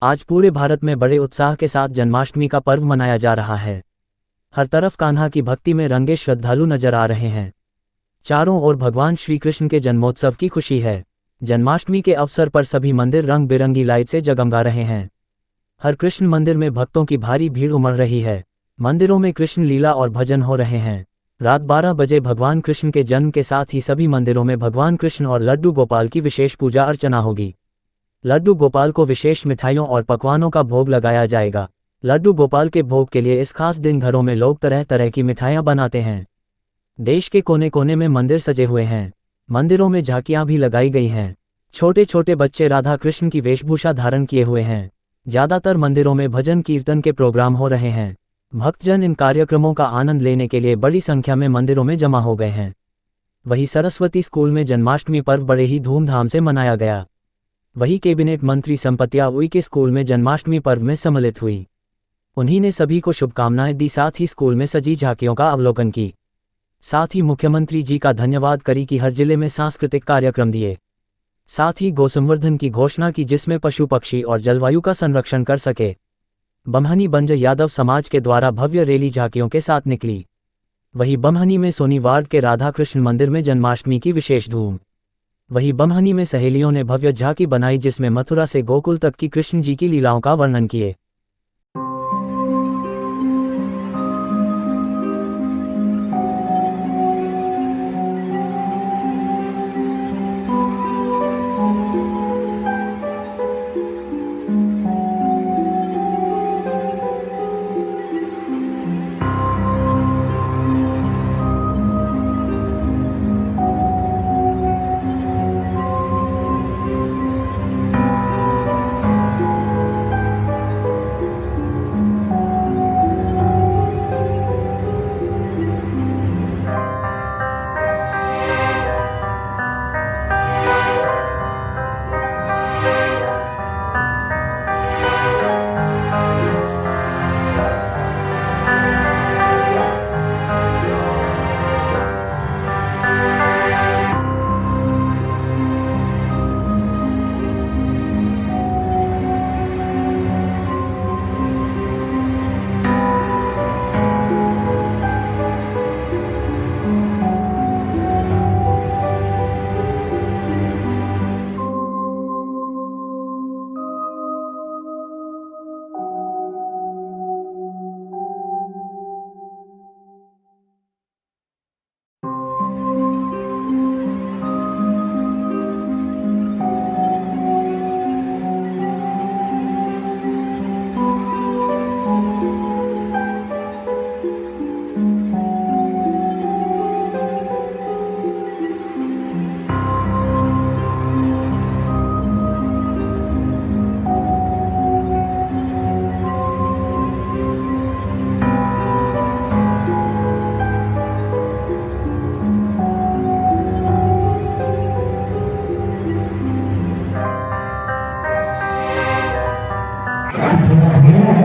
आज पूरे भारत में बड़े उत्साह के साथ जन्माष्टमी का पर्व मनाया जा रहा है। हर तरफ कान्हा की भक्ति में रंगे श्रद्धालु नजर आ रहे हैं। चारों ओर भगवान श्री कृष्ण के जन्मोत्सव की खुशी है। जन्माष्टमी के अवसर पर सभी मंदिर रंग बिरंगी लाइट से जगमगा रहे हैं। हर कृष्ण मंदिर में भक्तों की भारी भीड़ उमड़ रही है। मंदिरों में कृष्ण लीला और भजन हो रहे हैं। रात 12 बजे भगवान कृष्ण के जन्म के साथ ही सभी मंदिरों में भगवान कृष्ण और लड्डू गोपाल की विशेष पूजा अर्चना होगी। लड्डू गोपाल को विशेष मिठाइयों और पकवानों का भोग लगाया जाएगा। लड्डू गोपाल के भोग के लिए इस खास दिन घरों में लोग तरह तरह की मिठाइयां बनाते हैं। देश के कोने कोने में मंदिर सजे हुए हैं। मंदिरों में झांकियां भी लगाई गई हैं। छोटे छोटे बच्चे राधा कृष्ण की वेशभूषा धारण किए हुए हैं। ज्यादातर मंदिरों में भजन कीर्तन के प्रोग्राम हो रहे हैं। भक्तजन इन कार्यक्रमों का आनंद लेने के लिए बड़ी संख्या में मंदिरों में जमा हो गए हैं। वहीं सरस्वती स्कूल में जन्माष्टमी पर्व बड़े ही धूमधाम से मनाया गया। वहीं कैबिनेट मंत्री संपत्तिया उइके स्कूल में जन्माष्टमी पर्व में सम्मिलित हुई। उन्हीं ने सभी को शुभकामनाएं दी, साथ ही स्कूल में सजी झांकियों का अवलोकन की। साथ ही मुख्यमंत्री जी का धन्यवाद करी कि हर जिले में सांस्कृतिक कार्यक्रम दिए। साथ ही गौसंवर्धन की घोषणा की, जिसमें पशु पक्षी और जलवायु का संरक्षण कर सके। बम्हनी बंजर यादव समाज के द्वारा भव्य रैली झांकियों के साथ निकली। वहीं बम्हनी में सोनी वार्ड के राधा कृष्ण मंदिर में जन्माष्टमी की विशेष धूम। वहीं बम्हनी में सहेलियों ने भव्य झांकी बनाई, जिसमें मथुरा से गोकुल तक की कृष्ण जी की लीलाओं का वर्णन किए।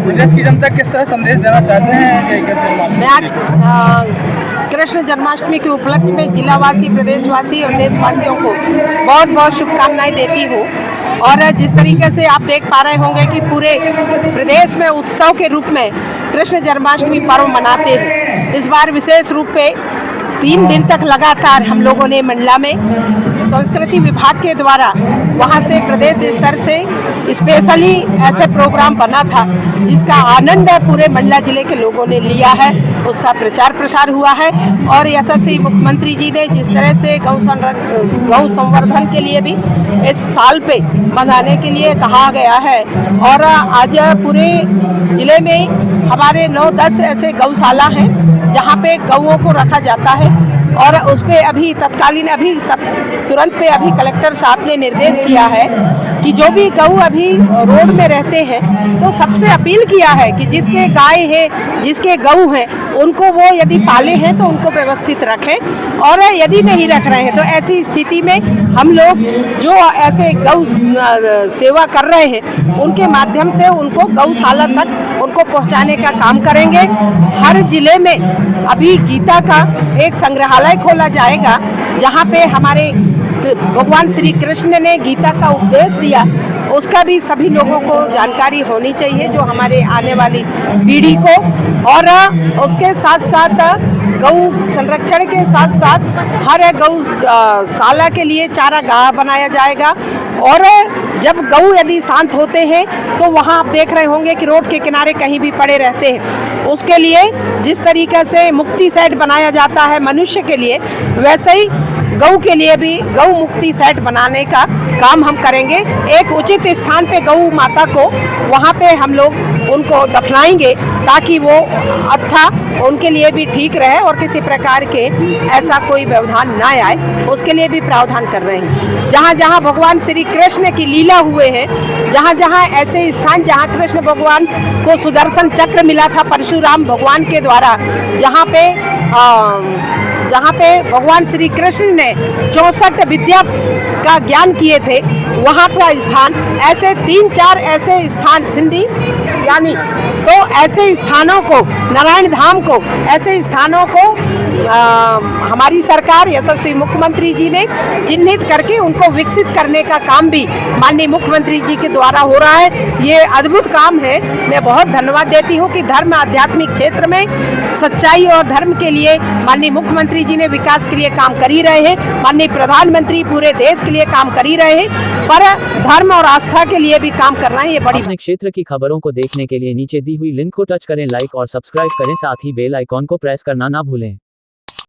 प्रदेश की जनता किस तरह संदेश देना चाहते हैं? मैं आज कृष्ण जन्माष्टमी के उपलक्ष्य में जिलावासी, प्रदेशवासी और देशवासियों को बहुत बहुत शुभकामनाएं देती हूँ। और जिस तरीके से आप देख पा रहे होंगे कि पूरे प्रदेश में उत्सव के रूप में कृष्ण जन्माष्टमी पर्व मनाते हैं। इस बार विशेष रूप पे 3 दिन तक लगातार हम लोगों ने मंडला में संस्कृति विभाग के द्वारा वहाँ से प्रदेश स्तर से स्पेशली ऐसे प्रोग्राम बना था, जिसका आनंद पूरे मंडला जिले के लोगों ने लिया है। उसका प्रचार प्रसार हुआ है और यशस्वी मुख्यमंत्री जी ने जिस तरह से गौ संवर्धन के लिए भी इस साल पे मनाने के लिए कहा गया है। और आज पूरे जिले में हमारे 9-10 ऐसे गौशाला हैं जहाँ पे गौओं को रखा जाता है। और उस पर अभी तत्कालीन तुरंत पे अभी कलेक्टर साहब ने निर्देश किया है कि जो भी गऊ अभी रोड में रहते हैं तो सबसे अपील किया है कि जिसके गाय है, जिसके गऊ हैं, उनको वो यदि पाले हैं तो उनको व्यवस्थित रखें। और यदि नहीं रख रहे हैं तो ऐसी स्थिति में हम लोग जो ऐसे गौ सेवा कर रहे हैं उनके माध्यम से उनको गौशाला तक उनको पहुंचाने का काम करेंगे। हर जिले में अभी गीता का एक संग्रहालय खोला जाएगा, जहां पे हमारे भगवान श्री कृष्ण ने गीता का उपदेश दिया उसका भी सभी लोगों को जानकारी होनी चाहिए, जो हमारे आने वाली पीढ़ी को। और उसके साथ साथ गौ संरक्षण के साथ साथ हर गौशाला के लिए चारागाह बनाया जाएगा। और जब गऊ यदि शांत होते हैं तो वहाँ आप देख रहे होंगे कि रोड के किनारे कहीं भी पड़े रहते हैं। उसके लिए जिस तरीके से मुक्ति सेट बनाया जाता है मनुष्य के लिए, वैसे ही गऊ के लिए भी गौ मुक्ति सेट बनाने का काम हम करेंगे। एक उचित स्थान पे गऊ माता को वहाँ पे हम लोग उनको दफनाएंगे ताकि वो अच्छा उनके लिए भी ठीक रहे और किसी प्रकार के ऐसा कोई व्यवधान ना आए, उसके लिए भी प्रावधान कर रहे हैं। जहाँ जहाँ भगवान श्री कृष्ण की लीला हुए हैं, जहाँ जहाँ ऐसे स्थान जहाँ कृष्ण भगवान को सुदर्शन चक्र मिला था परशुराम भगवान के द्वारा, जहाँ पे भगवान श्री कृष्ण ने 64 विद्या का ज्ञान किए थे, वहाँ का स्थान, ऐसे 3-4 ऐसे स्थान सिंधी यानी, तो ऐसे स्थानों को, नारायण धाम को, ऐसे स्थानों को हमारी सरकार यशस्वी मुख्यमंत्री जी ने चिन्हित करके उनको विकसित करने का काम भी माननीय मुख्यमंत्री जी के द्वारा हो रहा है। ये अद्भुत काम है। मैं बहुत धन्यवाद देती हूँ कि धर्म आध्यात्मिक क्षेत्र में सच्चाई और धर्म के लिए माननीय मुख्यमंत्री जी ने विकास के लिए काम कर ही रहे हैं, माननीय प्रधानमंत्री पूरे देश के लिए काम कर ही रहे हैं, पर धर्म और आस्था के लिए भी काम कर रहे हैं। ये बड़ी अपने क्षेत्र की खबरों को देखने के लिए नीचे दी हुई लिंक को टच करें, लाइक और सब्सक्राइब करें, साथ ही बेल आइकॉन को प्रेस करना ना भूलें।